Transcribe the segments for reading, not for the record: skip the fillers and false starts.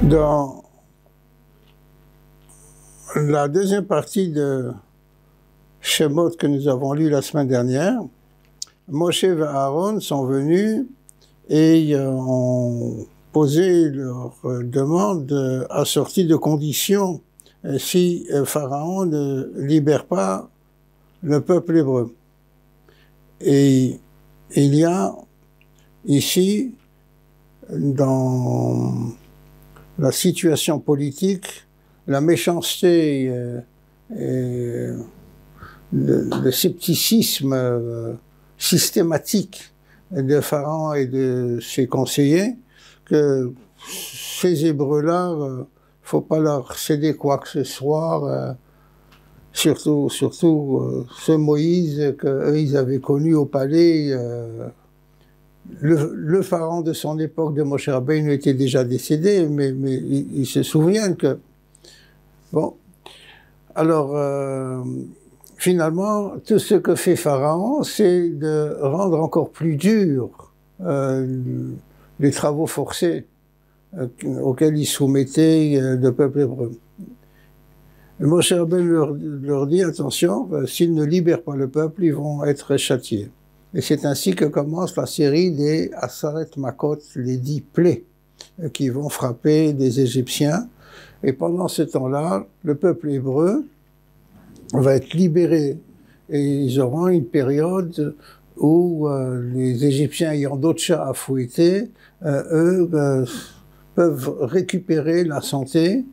Dans la deuxième partie de Shemot que nous avons lu la semaine dernière, Moshe et Aaron sont venus et ont posé leur demande assortie de conditions si Pharaon ne libère pas le peuple hébreu. Et il y a ici, dans la situation politique, la méchanceté et le scepticisme systématique de Pharaon et de ses conseillers, que ces Hébreux-là, faut pas leur céder quoi que ce soit, surtout ce Moïse qu'eux ils avaient connu au palais. Le pharaon de son époque de Moshe Rabbeinu était déjà décédé, mais ils se souviennent que... Bon, alors, finalement, tout ce que fait Pharaon, c'est de rendre encore plus dur les travaux forcés auxquels il soumettait le peuple hébreu. Moshe Rabbeinu leur dit, attention, s'ils ne libèrent pas le peuple, ils vont être châtiés. Et c'est ainsi que commence la série des Asaret Makot, les 10 plaies, qui vont frapper des Égyptiens. Et pendant ce temps-là, le peuple hébreu va être libéré. Et ils auront une période où les Égyptiens ayant d'autres chats à fouetter, eux peuvent récupérer la santé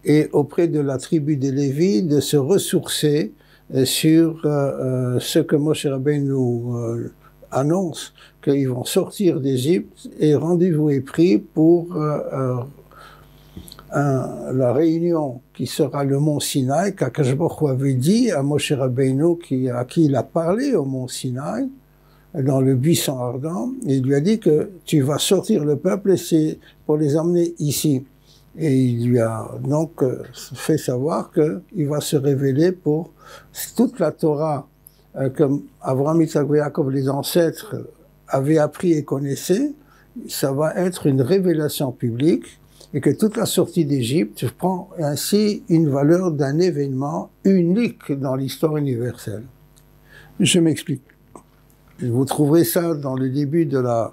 et auprès de la tribu des Lévites de se ressourcer sur ce que Moshe Rabbeinu annonce, qu'ils vont sortir d'Égypte, et rendez-vous est pris pour la réunion qui sera le mont Sinaï, qu'Akadosh Baruch Hu avait dit à Moshe Rabbeinu, à qui il a parlé au mont Sinaï, dans le buisson ardent, et il lui a dit que tu vas sortir le peuple et c'est pour les emmener ici. Et il lui a donc fait savoir qu'il va se révéler pour toute la Torah que Avraham, Yitzhak et Yaakov, les ancêtres, avaient appris et connaissaient. Ça va être une révélation publique et que toute la sortie d'Égypte prend ainsi une valeur d'un événement unique dans l'histoire universelle. Je m'explique. Vous trouverez ça dans le début de la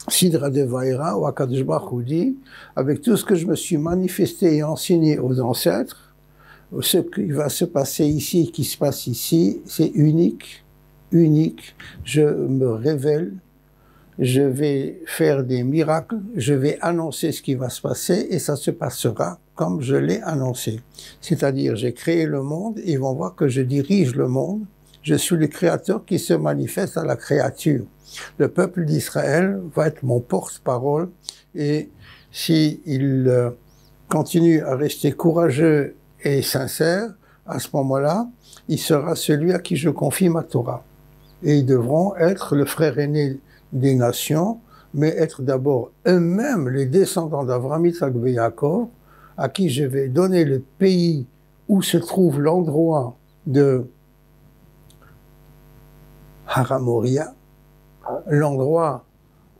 Sidra de Vaïra, où Akadosh Baruch Hu dit, avec tout ce que je me suis manifesté et enseigné aux ancêtres, ce qui va se passer ici, qui se passe ici, c'est unique, unique. Je me révèle, je vais faire des miracles, je vais annoncer ce qui va se passer et ça se passera comme je l'ai annoncé. C'est-à-dire, j'ai créé le monde, ils vont voir que je dirige le monde, je suis le créateur qui se manifeste à la créature. Le peuple d'Israël va être mon porte-parole et s'il continue à rester courageux et sincère, à ce moment-là, il sera celui à qui je confie ma Torah. Et ils devront être le frère aîné des nations, mais être d'abord eux-mêmes les descendants d'Avraham, Yitzhak et Yaakov, à qui je vais donner le pays où se trouve l'endroit de Haramoria, l'endroit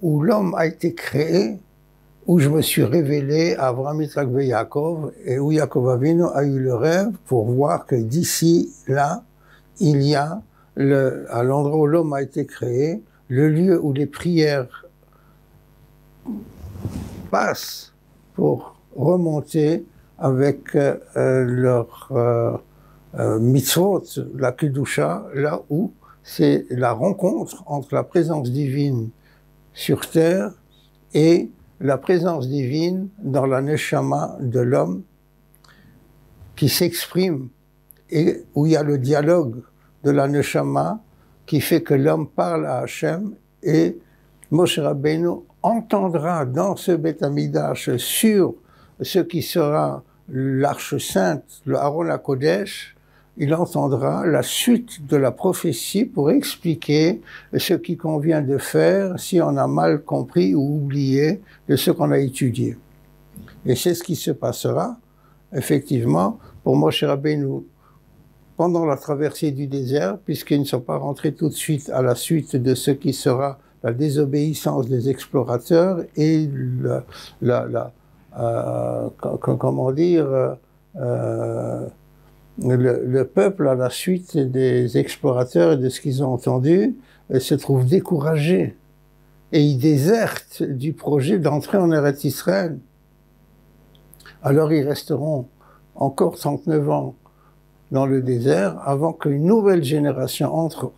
où l'homme a été créé, où je me suis révélé à Avraham, Yitzhak et Yaakov, et où Yaakov Avinu a eu le rêve pour voir que d'ici, là, il y a, à l'endroit où l'homme a été créé, le lieu où les prières passent pour remonter avec leur mitzvot, la Kedusha, là où c'est la rencontre entre la présence divine sur terre et la présence divine dans la neshama de l'homme qui s'exprime et où il y a le dialogue de la neshama qui fait que l'homme parle à Hachem et Moshe Rabbeinu entendra dans ce Beth Amidash sur ce qui sera l'arche sainte, le Aaron HaKodesh, il entendra la suite de la prophétie pour expliquer ce qu'il convient de faire si on a mal compris ou oublié de ce qu'on a étudié. Et c'est ce qui se passera, effectivement, pour Moshe Rabbeinu pendant la traversée du désert, puisqu'ils ne sont pas rentrés tout de suite à la suite de ce qui sera la désobéissance des explorateurs et comment dire, le peuple, à la suite des explorateurs et de ce qu'ils ont entendu, se trouve découragé. Et ils désertent du projet d'entrer en Eretz Israël. Alors ils resteront encore 39 ans dans le désert avant qu'une nouvelle génération entre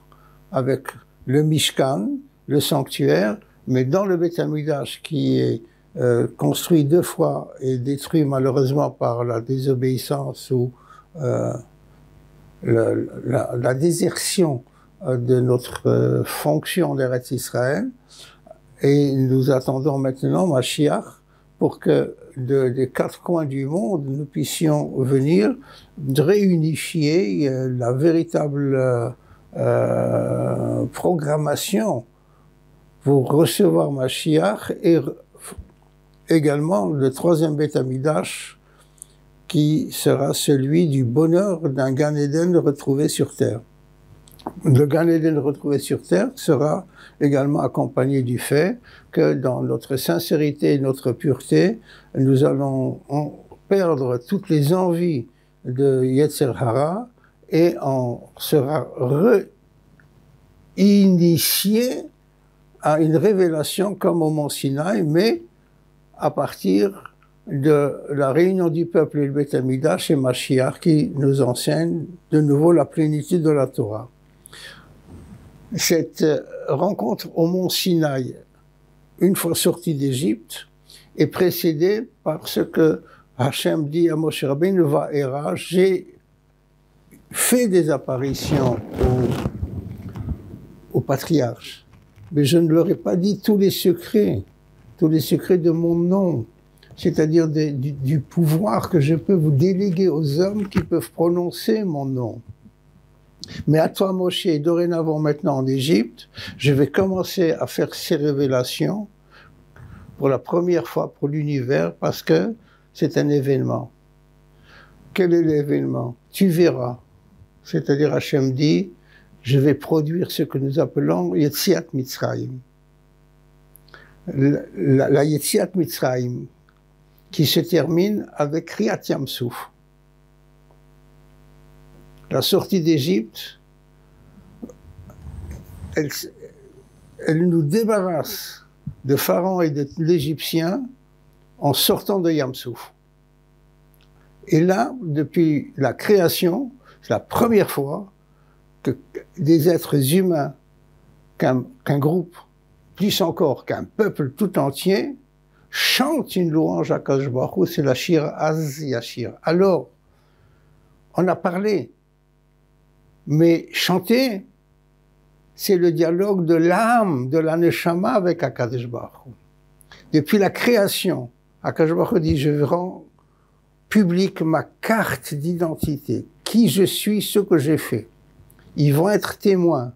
avec le Mishkan, le sanctuaire, mais dans le Beth Amikdash qui est construit 2 fois et détruit malheureusement par la désobéissance ou la désertion de notre fonction d'Eretz Israël. Et nous attendons maintenant Mashiach pour que des 4 coins du monde, nous puissions venir réunifier la véritable programmation pour recevoir Mashiach et également le 3e Beth Amikdash qui sera celui du bonheur d'un Gan Eden retrouvé sur terre. Le Gan Eden retrouvé sur terre sera également accompagné du fait que dans notre sincérité et notre pureté, nous allons perdre toutes les envies de Yetzer Hara et on sera réinitié à une révélation comme au mont Sinaï, mais à partir de la réunion du peuple et le Beth Amikdash et Mashiach qui nous enseigne de nouveau la plénitude de la Torah. Cette rencontre au mont Sinaï, une fois sorti d'Égypte, est précédée par ce que Hachem dit à Moshe Rabbeinu, Va'era, j'ai fait des apparitions aux patriarches, mais je ne leur ai pas dit tous les secrets de mon nom, c'est-à-dire du pouvoir que je peux vous déléguer aux hommes qui peuvent prononcer mon nom. Mais à toi, Moshe, dorénavant maintenant en Égypte, je vais commencer à faire ces révélations pour la première fois pour l'univers parce que c'est un événement. Quel est l'événement? Tu verras. C'est-à-dire, Hachem dit, je vais produire ce que nous appelons Yetziat Mitzrayim. La Yetziat Mitzrayim, qui se termine avec Kriyat Yam Souf. La sortie d'Égypte, elle nous débarrasse de Pharaon et de l'Égyptien en sortant de Yam Souf. Et là, depuis la création, c'est la première fois que des êtres humains, qu'un groupe, plus encore qu'un peuple tout entier, chantent une louange à Kadosh Baruch Hu, c'est la Shir Az Yashir. Alors, on a parlé, mais chanter, c'est le dialogue de l'âme, de la neshama avec Akadosh Baruch Hu. Depuis la création, Akadosh Baruch Hu dit, je rends public ma carte d'identité, qui je suis, ce que j'ai fait. Ils vont être témoins.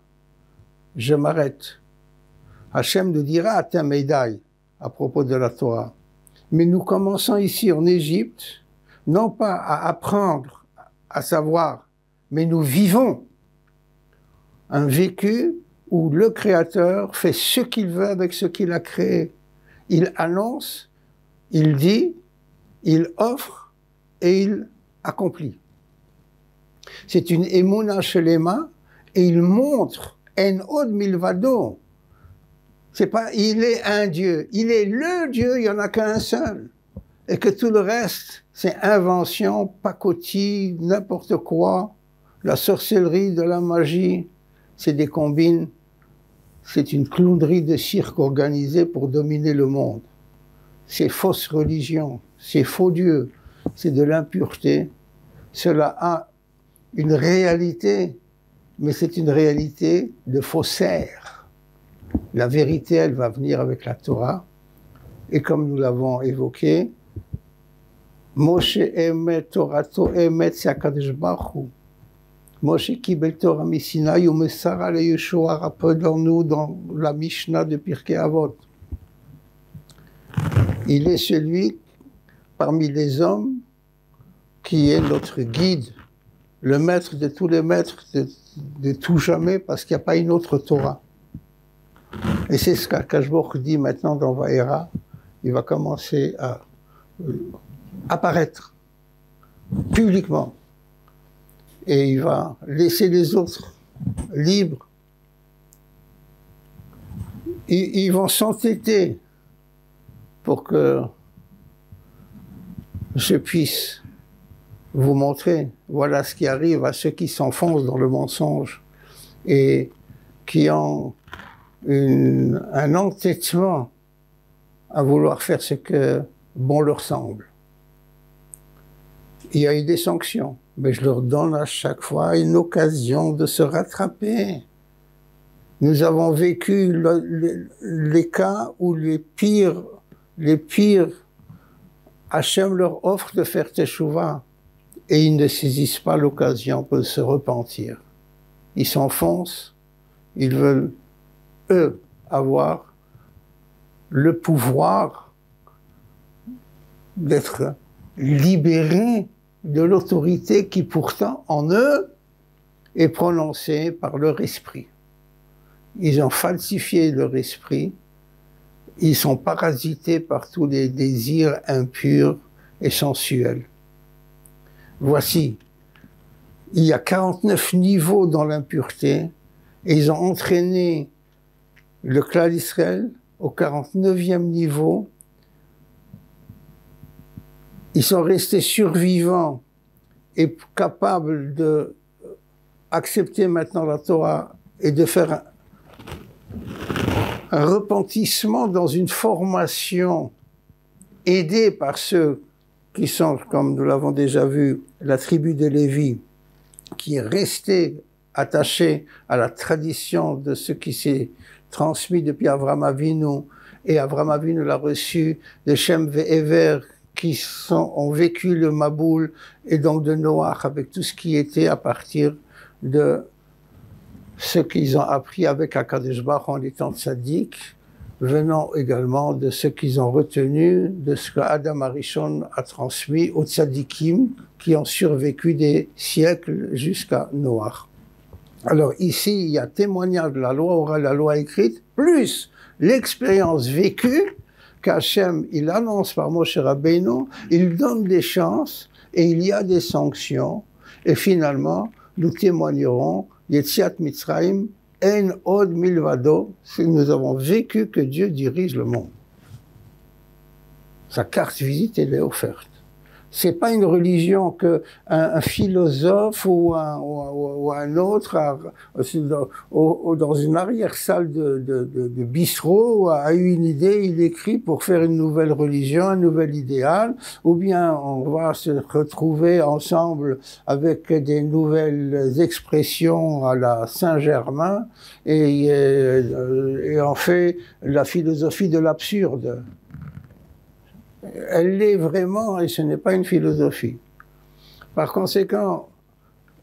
Je m'arrête. Hachem nous dira à Tameidaï, à propos de la Torah. Mais nous commençons ici en Égypte, non pas à apprendre, à savoir, mais nous vivons un vécu où le Créateur fait ce qu'il veut avec ce qu'il a créé. Il annonce, il dit, il offre et il accomplit. C'est une émouna shelema et il montre en od milvado. C'est pas il est un Dieu, il est le Dieu, il n'y en a qu'un seul. Et que tout le reste, c'est invention, pacotille, n'importe quoi, la sorcellerie, de la magie, c'est des combines, c'est une clownerie de cirque organisée pour dominer le monde. C'est fausse religion, c'est faux Dieu, c'est de l'impureté. Cela a une réalité, mais c'est une réalité de faussaire. La vérité, elle va venir avec la Torah. Et comme nous l'avons évoqué, Moshe Emet, Torato Emet, c'est Akadosh Baruch Hu. Moshe Kibel Torah Misinaï, ou Mesara le Yeshua, rappelons-nous dans la Mishnah de Pirkei Avot. Il est celui parmi les hommes qui est notre guide, le maître de tous les maîtres, de tout jamais, parce qu'il n'y a pas une autre Torah. Et c'est ce qu'Akadosh Baruch Hu dit maintenant dans Va'era. Il va commencer à apparaître publiquement. Et il va laisser les autres libres. Ils vont s'entêter pour que je puisse vous montrer, voilà ce qui arrive à ceux qui s'enfoncent dans le mensonge et qui ont un entêtement à vouloir faire ce que bon leur semble. Il y a eu des sanctions, mais je leur donne à chaque fois une occasion de se rattraper. Nous avons vécu les cas où les pires, Hachem leur offre de faire teshuva et ils ne saisissent pas l'occasion pour se repentir. Ils s'enfoncent, ils veulent, eux, avoir le pouvoir d'être libérés de l'autorité qui pourtant en eux est prononcée par leur esprit. Ils ont falsifié leur esprit, ils sont parasités par tous les désirs impurs et sensuels. Voici, il y a 49 niveaux dans l'impureté et ils ont entraîné le clan d'Israël au 49e niveau. Ils sont restés survivants et capables d'accepter maintenant la Torah et de faire un repentissement dans une formation aidée par ceux qui sont, comme nous l'avons déjà vu, la tribu de Lévi, qui est restée attachée à la tradition de ce qui s'est transmis depuis Avraham Avinu, et Avraham Avinu l'a reçu de Shem Ve'ever, qui ont vécu le Maboul, et donc de Noach, avec tout ce qui était à partir de ce qu'ils ont appris avec Akadosh Baruch en étant tzaddik, venant également de ce qu'ils ont retenu, de ce que Adam Arishon a transmis aux tzaddikim, qui ont survécu des siècles jusqu'à Noach. Alors ici, il y a témoignage de la loi orale, la loi écrite, plus l'expérience vécue qu'Hachem, il annonce par Moshe Rabbeinu, il donne des chances et il y a des sanctions. Et finalement, nous témoignerons Yetziat Mitzrayim, En Od Milvado, si nous avons vécu que Dieu dirige le monde. Sa carte visite, elle est offerte. C'est pas une religion que un philosophe ou un autre dans une arrière-salle de bistrot a eu une idée, il écrit pour faire une nouvelle religion, un nouvel idéal, ou bien on va se retrouver ensemble avec des nouvelles expressions à la Saint-Germain et on fait la philosophie de l'absurde. Elle l'est vraiment et ce n'est pas une philosophie. Par conséquent,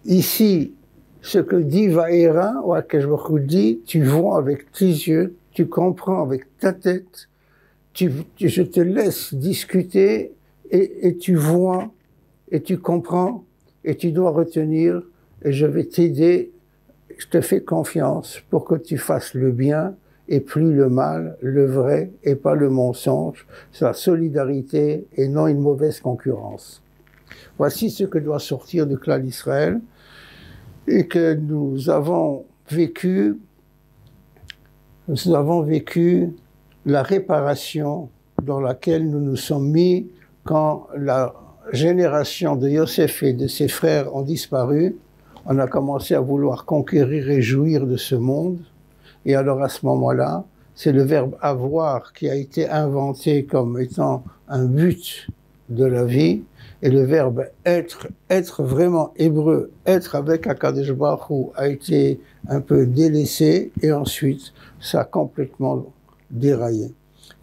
ici, ce que dit Vaïra, ou Akadosh Baruch Hu dit, tu vois avec tes yeux, tu comprends avec ta tête, je te laisse discuter et tu vois et tu comprends et tu dois retenir et je vais t'aider, je te fais confiance pour que tu fasses le bien et plus le mal, le vrai et pas le mensonge, c'est la solidarité et non une mauvaise concurrence. Voici ce que doit sortir du clan d'Israël et que nous avons vécu la réparation dans laquelle nous nous sommes mis quand la génération de Yosef et de ses frères ont disparu. On a commencé à vouloir conquérir et jouir de ce monde. Et alors à ce moment-là, c'est le verbe avoir qui a été inventé comme étant un but de la vie, et le verbe être vraiment hébreu, être avec Akadosh Baruch Hu a été un peu délaissé, et ensuite ça a complètement déraillé.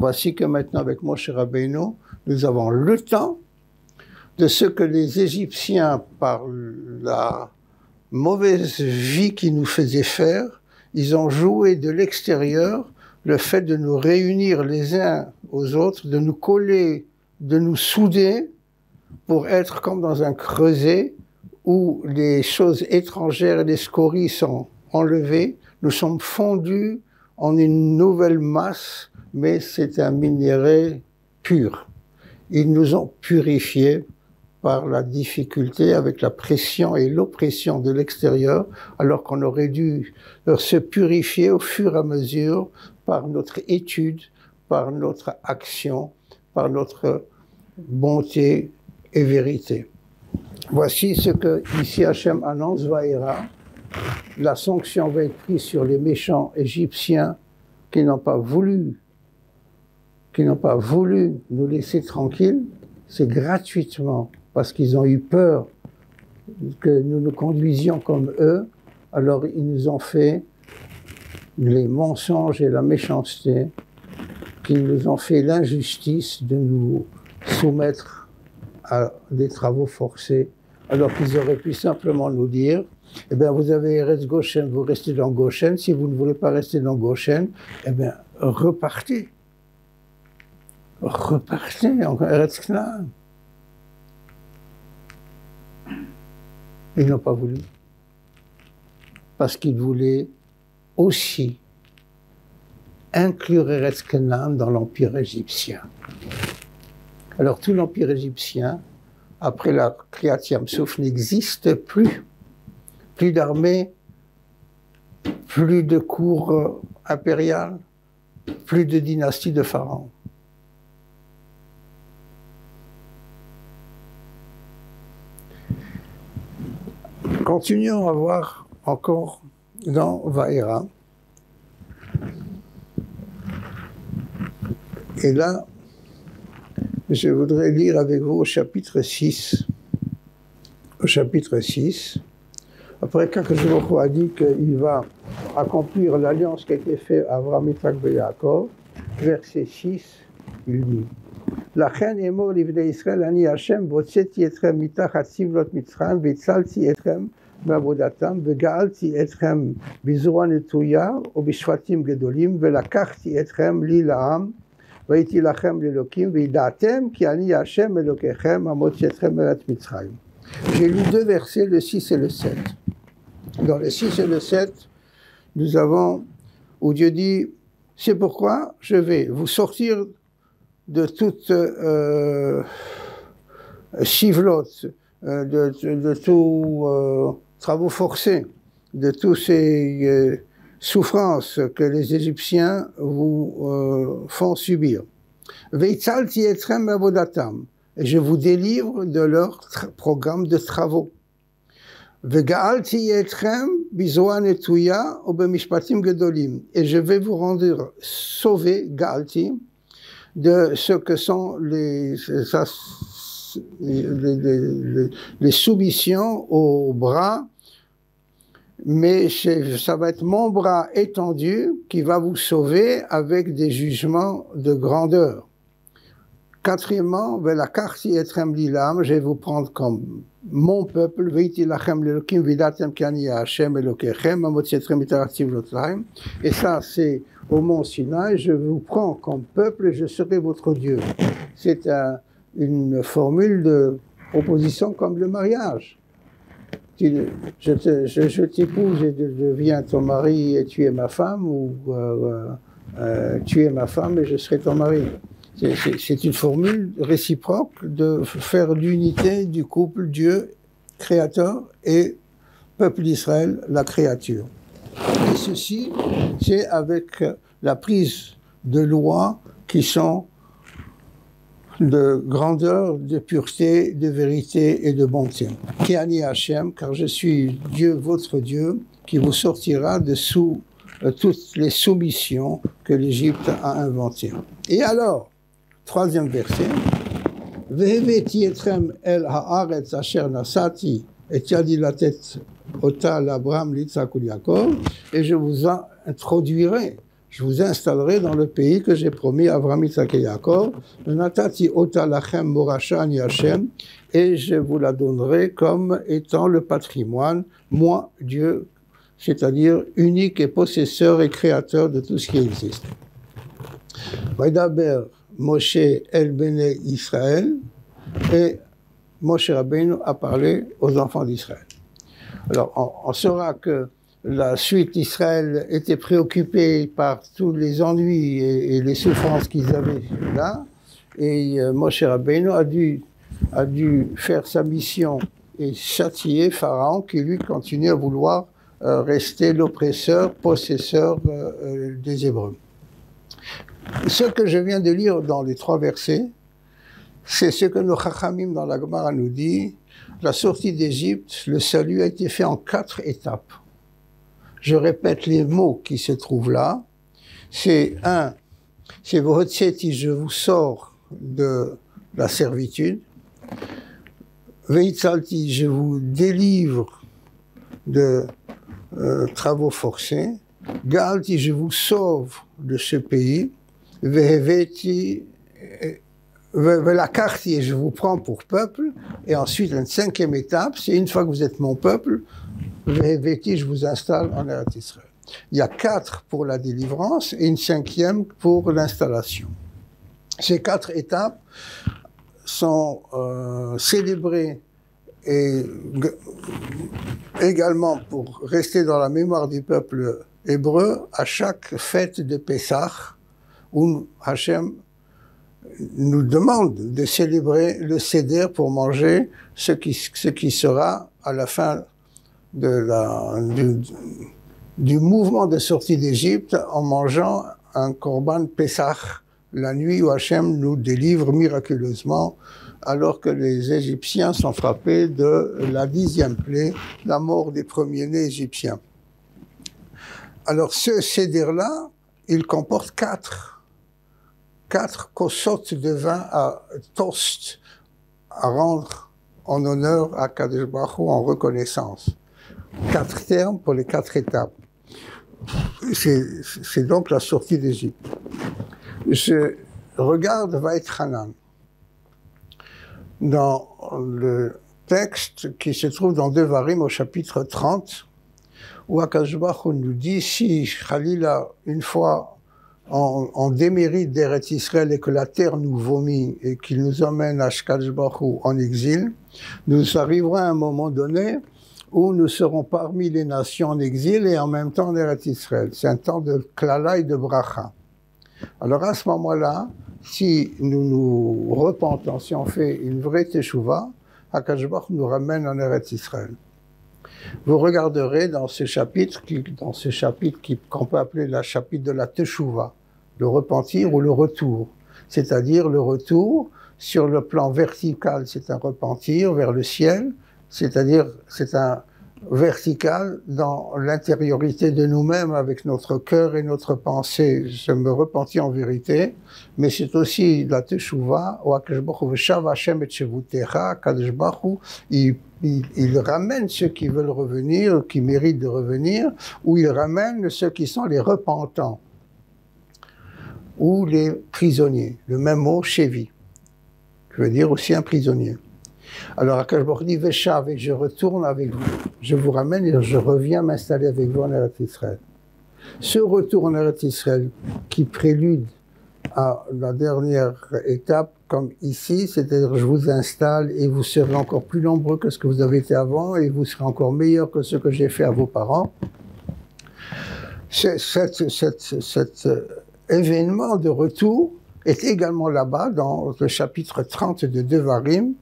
Voici que maintenant avec Moshe Rabbeinu, nous avons le temps de ce que les Égyptiens, par la mauvaise vie qu'ils nous faisaient faire, ils ont joué de l'extérieur le fait de nous réunir les uns aux autres, de nous coller, de nous souder pour être comme dans un creuset où les choses étrangères et les scories sont enlevées. Nous sommes fondus en une nouvelle masse, mais c'est un minerai pur. ils nous ont purifiés par la difficulté, avec la pression et l'oppression de l'extérieur, alors qu'on aurait dû se purifier au fur et à mesure par notre étude, par notre action, par notre bonté et vérité. Voici ce que ici Hachem annonce, Vaïra. La sanction va être prise sur les méchants égyptiens qui n'ont pas voulu nous laisser tranquilles. C'est gratuitement, parce qu'ils ont eu peur que nous nous conduisions comme eux. Alors ils nous ont fait les mensonges et la méchanceté, qui nous ont fait l'injustice de nous soumettre à des travaux forcés, alors qu'ils auraient pu simplement nous dire, eh bien, vous avez Eretz Goshen, vous restez dans Goshen. Si vous ne voulez pas rester dans Goshen, eh bien, repartez. Repartez en Eretz Canaan. Ils n'ont pas voulu. Parce qu'ils voulaient aussi inclure Eretz Canaan dans l'empire égyptien. Alors, tout l'empire égyptien, après la Kriyat Yam-Souf, n'existe plus. Plus d'armée, plus de cour impériale, plus de dynastie de pharaons. Continuons à voir encore dans Vaïra. Et là, je voudrais lire avec vous au chapitre 6. Au chapitre 6. Après, Kadosh Baruch Hu a dit qu'il va accomplir l'alliance qui a été faite à Avraham, Yitzhak et Yaakov, verset 6, il dit Lachen emor livnei Israël ani Hashem votzeti etrem mitachat sivlot Mitzrayim v'etzalti etrem מעבודתם וגאלתי אתכם בזרוע נטויה ובשבטים גדולים ולקחתי אתכם לי לעם והייתי לכם לאלוקים וידעתם כי אני השם אלוקיכם המוציא אתכם מארץ מצרים. J'ai lu deux versets, le 6 et le 7. Dans le 6 et le 7, nous avons, où Dieu dit, c'est pourquoi je vais vous sortir de toute chivlotte, de tout travaux forcés, de toutes ces souffrances que les Égyptiens vous font subir. Veitzalti etrem avodatam. Et je vous délivre de leur programme de travaux. Vega'alti etrem bizoa netuya ubemishpatim gedolim. Et je vais vous rendre sauvés, ga'alti, de ce que sont les soumissions au bras, mais ça va être mon bras étendu qui va vous sauver avec des jugements de grandeur. Quatrièmement, je vais vous prendre comme mon peuple, et ça c'est au mont Sinaï, je vous prends comme peuple et je serai votre Dieu. C'est une formule de proposition comme le mariage. Je t'épouse et je deviens ton mari et tu es ma femme, ou tu es ma femme et je serai ton mari. C'est une formule réciproque de faire l'unité du couple Dieu, créateur, et peuple d'Israël, la créature. Et ceci, c'est avec la prise de lois qui sont de grandeur, de pureté, de vérité et de bonté. Kiani Hashem, car je suis Dieu, votre Dieu, qui vous sortira de sous toutes les soumissions que l'Égypte a inventées. Et alors, troisième verset, Veheveti etrem el haaretz asher nasati et yadi latet ota l'Abraham l'Yitzhak ou Yaakov, et je vous introduirai, je vous installerai dans le pays que j'ai promis à Abraham, Yitzhak et Yaakov, natati ota lachem morasha ani Hashem, et je vous la donnerai comme étant le patrimoine, moi, Dieu, c'est-à-dire unique et possesseur et créateur de tout ce qui existe. Vaidaber Moshe el Bene Israël, et Moshe Rabbeinu a parlé aux enfants d'Israël. Alors, on saura que la suite d'Israël était préoccupée par tous les ennuis et les souffrances qu'ils avaient là, Et Moshe Rabbeinu a dû faire sa mission et châtier Pharaon qui lui continue à vouloir rester l'oppresseur, possesseur des Hébreux. Ce que je viens de lire dans les 3 versets, c'est ce que nos Chachamim dans la Gemara nous dit. La sortie d'Égypte, le salut a été fait en 4 étapes. Je répète les mots qui se trouvent là. C'est Vohotseti, je vous sors de la servitude. Veitzalti, je vous délivre de travaux forcés. Gaalti, je vous sauve de ce pays. Veheveti, Velakarti, je vous prends pour peuple. Et ensuite, une 5e étape, c'est une fois que vous êtes mon peuple, Veheveti, je vous installe en Eretz Israël. Il y a 4 pour la délivrance et une 5e pour l'installation. Ces 4 étapes sont célébrées et également pour rester dans la mémoire du peuple hébreu à chaque fête de Pessah où Hachem nous demande de célébrer le Seder pour manger ce qui sera à la fin du mouvement de sortie d'Égypte en mangeant un korban Pessah, la nuit où Hachem nous délivre miraculeusement alors que les Égyptiens sont frappés de la 10e plaie, la mort des premiers-nés égyptiens. Alors ce Seder-là, il comporte 4 kossotes de vin à toast, à rendre en honneur à Kadosh Baruch Hu en reconnaissance. 4 termes pour les 4 étapes. C'est donc la sortie d'Égypte. Je regarde Vaït-Hanan. Dans le texte qui se trouve dans Devarim au chapitre 30, où Akadosh Baruch Hu nous dit, si Khalila, une fois on démérite d'Eretz Israël et que la terre nous vomit et qu'il nous emmène à Kadosh Baruch Hu en exil, nous arriverons à un moment donné où nous serons parmi les nations en exil et en même temps en Eretz Israël. C'est un temps de klala et de bracha. Alors à ce moment-là, si nous nous repentons, si on fait une vraie teshuva, Akadosh Baruch Hu nous ramène en Eretz Israël. Vous regarderez dans ce chapitre qu'on peut appeler le chapitre de la teshuva, le repentir ou le retour, c'est-à-dire le retour sur le plan vertical, c'est un repentir vers le ciel, c'est-à-dire c'est un vertical dans l'intériorité de nous-mêmes avec notre cœur et notre pensée. Je me repentis en vérité, mais c'est aussi la teshuva où Akadosh Baruch Hu v'shav Hashem et shevutecha, Akadosh Baruch Hu, il ramène ceux qui veulent revenir, qui méritent de revenir, ou il ramène ceux qui sont les repentants, ou les prisonniers. Le même mot, shevi, qui veut dire aussi un prisonnier. Alors, Akadosh Baruch Hu dit, Veshav, et je retourne avec vous. Je vous ramène et je reviens m'installer avec vous en Eretz Israël. Ce retour en Eretz Israël qui prélude à la dernière étape, comme ici, c'est-à-dire je vous installe et vous serez encore plus nombreux que ce que vous avez été avant et vous serez encore meilleurs que ce que j'ai fait à vos parents. Cet événement de retour est également là-bas dans le chapitre 30 de Devarim,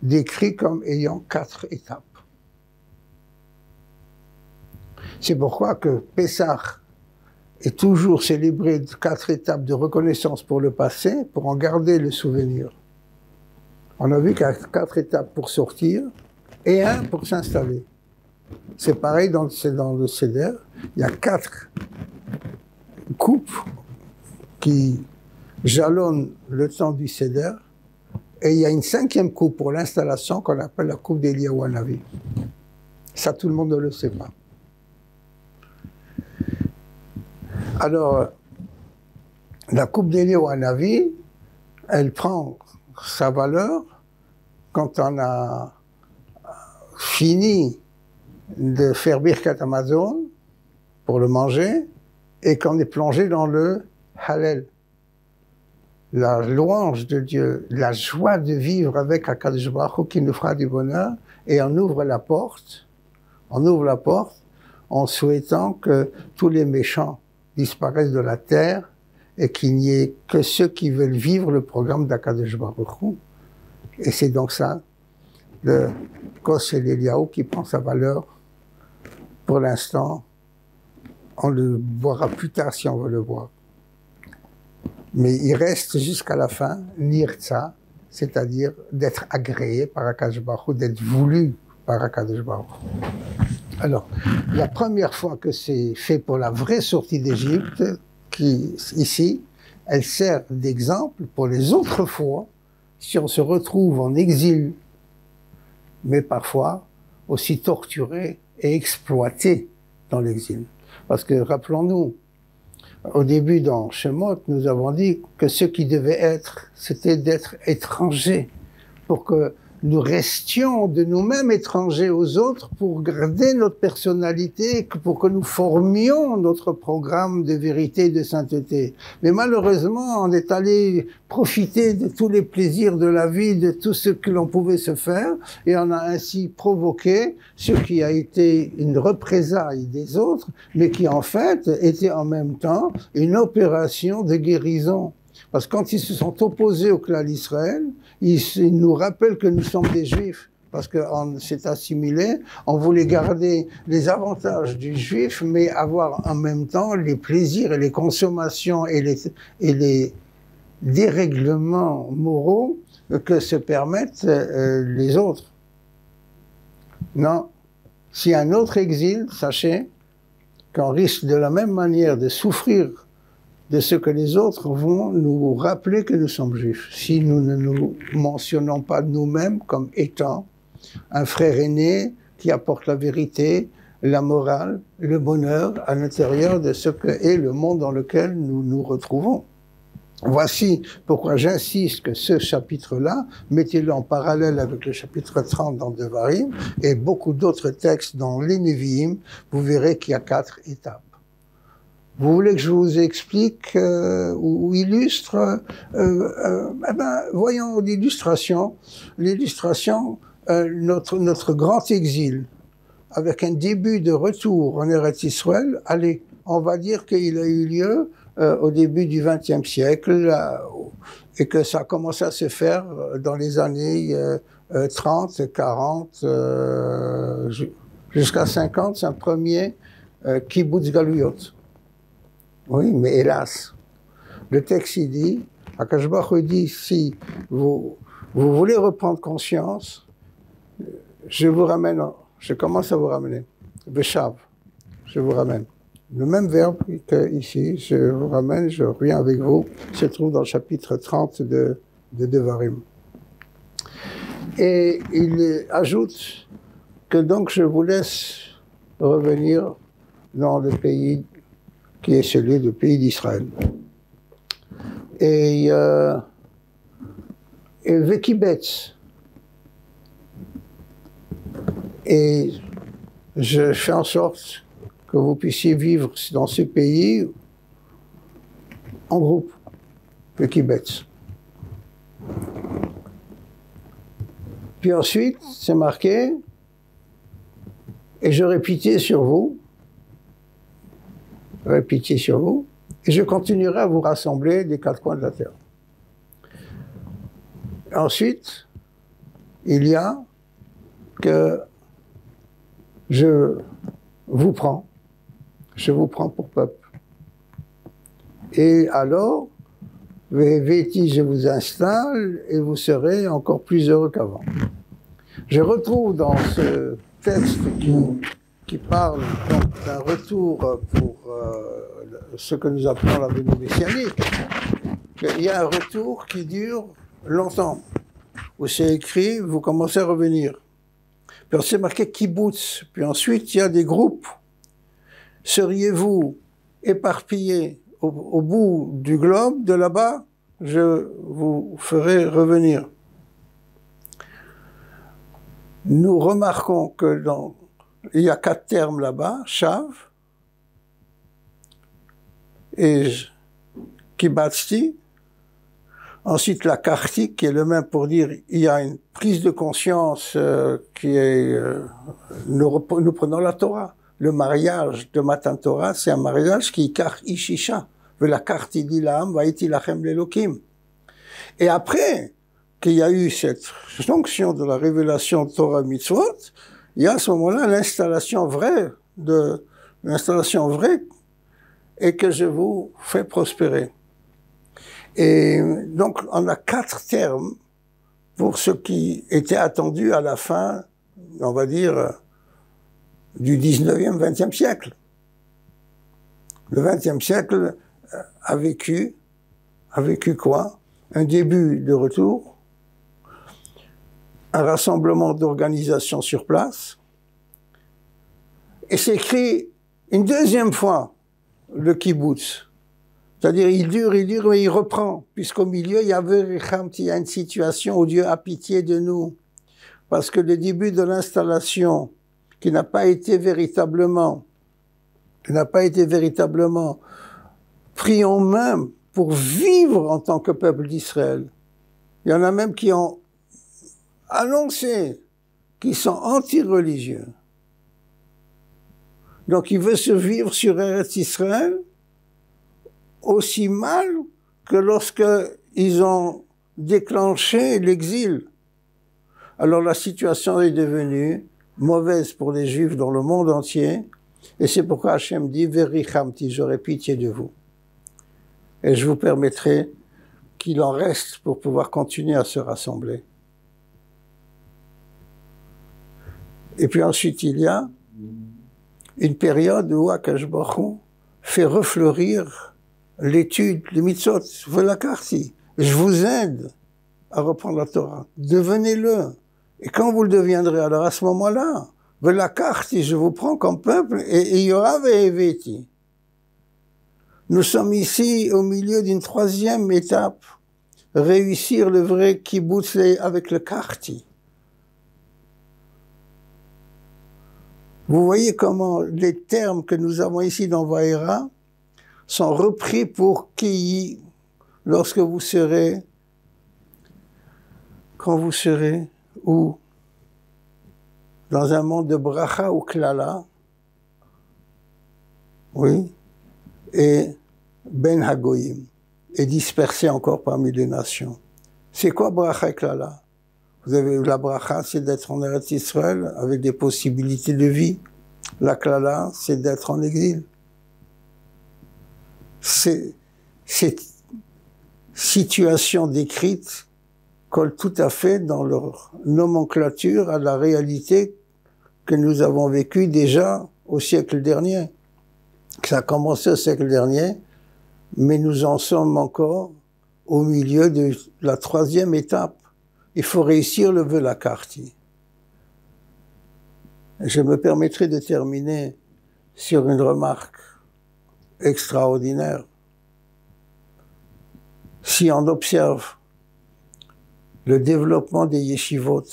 décrit comme ayant 4 étapes. C'est pourquoi que Pessah est toujours célébré de 4 étapes de reconnaissance pour le passé, pour en garder le souvenir. On a vu qu'il y a 4 étapes pour sortir et 1 pour s'installer. C'est pareil dans le Seder. Il y a 4 coupes qui jalonnent le temps du Seder et il y a une 5e coupe pour l'installation qu'on appelle la coupe d'Eliyahu Hanavi. Ça, tout le monde ne le sait pas. Alors, la coupe d'Eliyahu Hanavi, elle prend sa valeur quand on a fini de faire Birkat Hamazon pour le manger et qu'on est plongé dans le Hallel. La louange de Dieu, la joie de vivre avec Akadosh Baruch Hu qui nous fera du bonheur, et on ouvre la porte en souhaitant que tous les méchants disparaissent de la terre et qu'il n'y ait que ceux qui veulent vivre le programme d'Akadosh Baruch Hu. Et c'est donc ça, le Kos Eliyahu qui prend sa valeur pour l'instant. On le boira plus tard si on veut le boire. Mais il reste jusqu'à la fin, Nirtza, c'est-à-dire d'être agréé par Akadosh Baruch Hu, d'être voulu par Akadosh Baruch Hu. Alors, la première fois que c'est fait pour la vraie sortie d'Égypte, qui, ici, elle sert d'exemple pour les autres fois, si on se retrouve en exil, mais parfois aussi torturé et exploité dans l'exil. Parce que, rappelons-nous, au début dans Shemot, nous avons dit que ce qui devait être, c'était d'être étranger, pour que nous restions de nous-mêmes étrangers aux autres, pour garder notre personnalité, pour que nous formions notre programme de vérité et de sainteté. Mais malheureusement, on est allé profiter de tous les plaisirs de la vie, de tout ce que l'on pouvait se faire, et on a ainsi provoqué ce qui a été une représaille des autres, mais qui en fait était en même temps une opération de guérison. Parce que quand ils se sont opposés au clan d'Israël, ils nous rappellent que nous sommes des Juifs. Parce qu'on s'est assimilé, on voulait garder les avantages du Juif, mais avoir en même temps les plaisirs et les consommations et les dérèglements moraux que se permettent les autres. Non. S'il y a un autre exil, sachez qu'on risque de la même manière de souffrir de ce que les autres vont nous rappeler que nous sommes juifs. Si nous ne nous mentionnons pas nous-mêmes comme étant un frère aîné qui apporte la vérité, la morale, le bonheur à l'intérieur de ce que est le monde dans lequel nous nous retrouvons. Voici pourquoi j'insiste que ce chapitre-là, mettez-le en parallèle avec le chapitre 30 dans Devarim et beaucoup d'autres textes dans les Nevi'im, vous verrez qu'il y a 4 étapes. Vous voulez que je vous explique ou illustre voyons l'illustration. L'illustration, notre grand exil, avec un début de retour en Eretz Israël, allez, on va dire qu'il a eu lieu au début du XXe siècle et que ça a commencé à se faire dans les années 30, 40, jusqu'à 50, c'est un premier kibbutz galuyot. Oui, mais hélas, le texte il dit, Akadosh Baruch Hu dit, si vous voulez reprendre conscience, je vous ramène, je commence à vous ramener, Veshav, je vous ramène. Le même verbe qu'ici, je vous ramène, je reviens avec vous, se trouve dans le chapitre 30 de Devarim. Et il ajoute que donc je vous laisse revenir dans le pays qui est celui du pays d'Israël. Et Vekibetz. Et je fais en sorte que vous puissiez vivre dans ce pays en groupe. Vekibetz. Puis ensuite, c'est marqué, et j'aurai pitié sur vous, et je continuerai à vous rassembler des 4 coins de la terre. Ensuite, il y a que je vous prends pour peuple. Et alors, Véti, je vous installe et vous serez encore plus heureux qu'avant. Je retrouve dans ce texte qui parle d'un retour pour ce que nous appelons la venue messianique, qu'il y a un retour qui dure longtemps, où c'est écrit, vous commencez à revenir. Puis c'est marqué kibbutz, puis ensuite il y a des groupes. Seriez-vous éparpillés au bout du globe, de là-bas, je vous ferai revenir. Nous remarquons que il y a 4 termes là-bas, Shav, et Kibatzti, ensuite la Karti, qui est le même pour dire il y a une prise de conscience qui est, nous prenons la Torah. Le mariage de Matan Torah, c'est un mariage qui Kar Ishisha, Velakachti dilam vaiti lachem l'Elokim. Et après qu'il y a eu cette jonction de la révélation Torah Mitzvot, il y a à ce moment-là l'installation vraie et que je vous fais prospérer. Et donc, on a 4 termes pour ce qui était attendu à la fin, on va dire, du 19e, 20e siècle. Le 20e siècle a vécu quoi? Un début de retour, un rassemblement d'organisations sur place, et s'écrit une deuxième fois le kibbutz. C'est-à-dire, il dure, et il reprend, puisqu'au milieu, il y a une situation où Dieu a pitié de nous. Parce que le début de l'installation, qui n'a pas été véritablement pris en main pour vivre en tant que peuple d'Israël. Il y en a même qui ont annoncé qu'ils sont anti-religieux. Donc, il veut se vivre sur Eretz Israël aussi mal que lorsque ils ont déclenché l'exil. Alors la situation est devenue mauvaise pour les Juifs dans le monde entier, et c'est pourquoi Hachem dit « Verichamti » j'aurai pitié de vous. Et je vous permettrai qu'il en reste pour pouvoir continuer à se rassembler. Et puis ensuite, il y a une période où Akash Baruch Hu fait refleurir l'étude, les mitzvot, Velakachti. Je vous aide à reprendre la Torah. Devenez-le. Et quand vous le deviendrez, alors à ce moment-là, Velakachti, je vous prends comme peuple, et Yoav et Eveti. Nous sommes ici au milieu d'une 3e étape. Réussir le vrai kibbutz avec le Kachti. Vous voyez comment les termes que nous avons ici dans Vaïra sont repris pour qui, lorsque vous serez, quand vous serez, où? Dans un monde de bracha ou klala, oui, et ben hagoyim, et dispersé encore parmi les nations. C'est quoi bracha et klala? Vous avez la bracha, c'est d'être en Eretz Israël avec des possibilités de vie. La klala, c'est d'être en exil. Cette situation décrite colle tout à fait dans leur nomenclature à la réalité que nous avons vécue déjà au siècle dernier. Ça a commencé au siècle dernier, mais nous en sommes encore au milieu de la 3e étape. Il faut réussir le Velakachti. Je me permettrai de terminer sur une remarque extraordinaire. Si on observe le développement des yeshivot,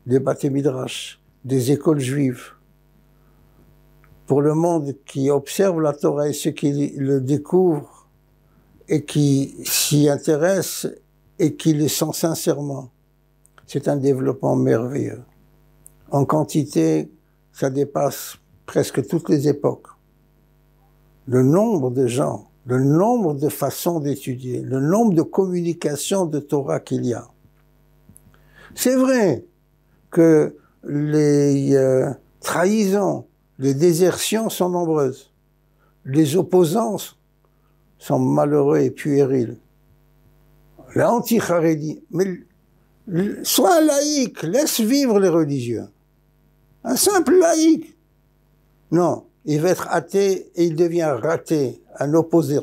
des Bate Midrash, des écoles juives, pour le monde qui observe la Torah et ceux qui le découvrent et qui s'y intéressent et qui le sentent sincèrement, c'est un développement merveilleux. En quantité, ça dépasse presque toutes les époques. Le nombre de gens, le nombre de façons d'étudier, le nombre de communications de Torah qu'il y a. C'est vrai que les trahisons, les désertions sont nombreuses. Les opposants sont malheureux et puérils. L'anti-Haredi, mais sois laïque, laisse vivre les religieux. Un simple laïque. Non, il va être athée et il devient raté, un opposé.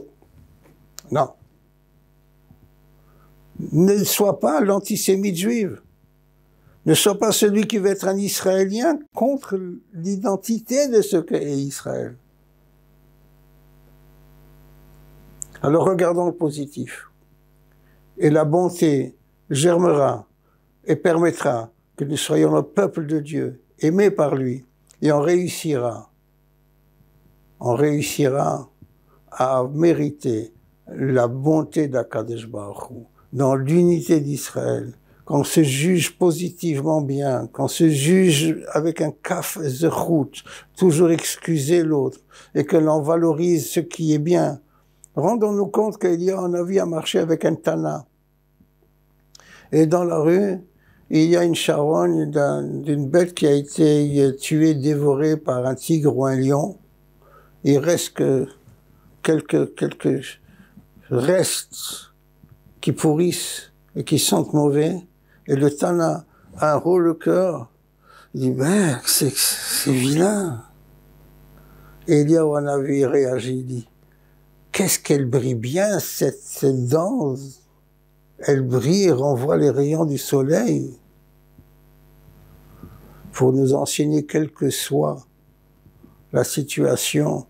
Non. Ne sois pas l'antisémite juive. Ne sois pas celui qui veut être un Israélien contre l'identité de ce qu'est Israël. Alors regardons le positif. Et la bonté germera et permettra que nous soyons le peuple de Dieu, aimé par lui, et on réussira à mériter la bonté d'Akadosh Baruch Hu, dans l'unité d'Israël, qu'on se juge positivement bien, qu'on se juge avec un kaf zechut, toujours excuser l'autre, et que l'on valorise ce qui est bien, Rendons-nous compte qu'Elia Hanavi a marché avec un Tana. Et dans la rue, il y a une charogne d'une bête qui a été tuée, dévorée par un tigre ou un lion. Il reste que quelques restes qui pourrissent et qui sentent mauvais. Et le Tana a un rôle le cœur. Il dit, ben, c'est vilain. Et Eliyahu Hanavi réagit, il dit, qu'est-ce qu'elle brille bien, cette dent. Elle brille et renvoie les rayons du soleil. Pour nous enseigner, quelle que soit la situation,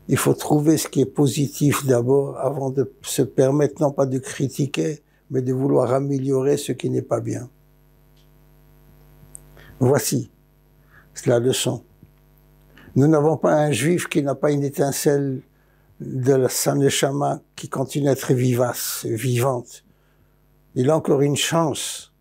il faut trouver ce qui est positif d'abord, avant de se permettre non pas de critiquer, mais de vouloir améliorer ce qui n'est pas bien. Voici, c'est la leçon. Nous n'avons pas un juif qui n'a pas une étincelle de sa neshama qui continue à être vivace, vivante. Il a encore une chance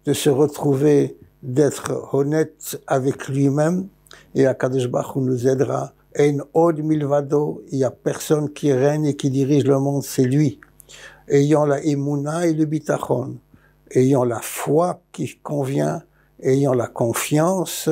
de se retrouver, d'être honnête avec lui-même, et Akadosh Baruch Hu nous aidera. Ein od milvado, il n'y a personne qui règne et qui dirige le monde, c'est lui. Ayant la émouna et le bitachon, ayant la foi qui convient, ayant la confiance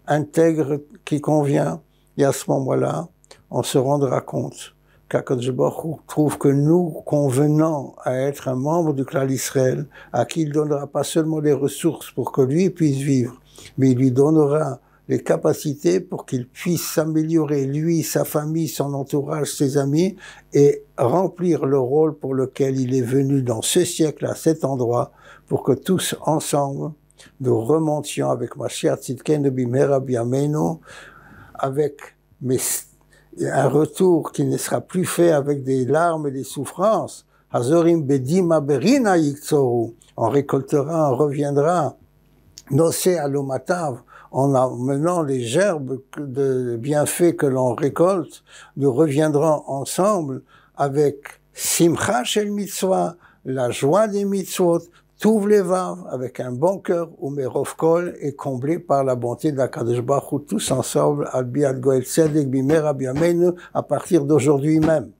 intègre qui convient, et à ce moment-là, on se rendra compte qu'Akadosh Baruch Hu trouve que nous convenons à être un membre du clan d'Israël, à qui il donnera pas seulement les ressources pour que lui puisse vivre, mais il lui donnera les capacités pour qu'il puisse s'améliorer, lui, sa famille, son entourage, ses amis, et remplir le rôle pour lequel il est venu dans ce siècle, à cet endroit, pour que tous ensemble, nous remontions avec Mashiach Tzidkenu bimehera b'yameinu, avec un retour qui ne sera plus fait avec des larmes et des souffrances. Hazorim bedima berina yiktsoru. On récoltera, on reviendra. Nosé alomatav. En amenant les gerbes de bienfaits que l'on récolte, nous reviendrons ensemble avec simcha shel mitzvah, la joie des mitzvot, Touv levav, avec un bon cœur, ou merov kol, et comblé par la bonté d'Akadosh Baruch Hu, tous ensemble, al biad goel tzedek bimehera b'yameinu, à partir d'aujourd'hui même.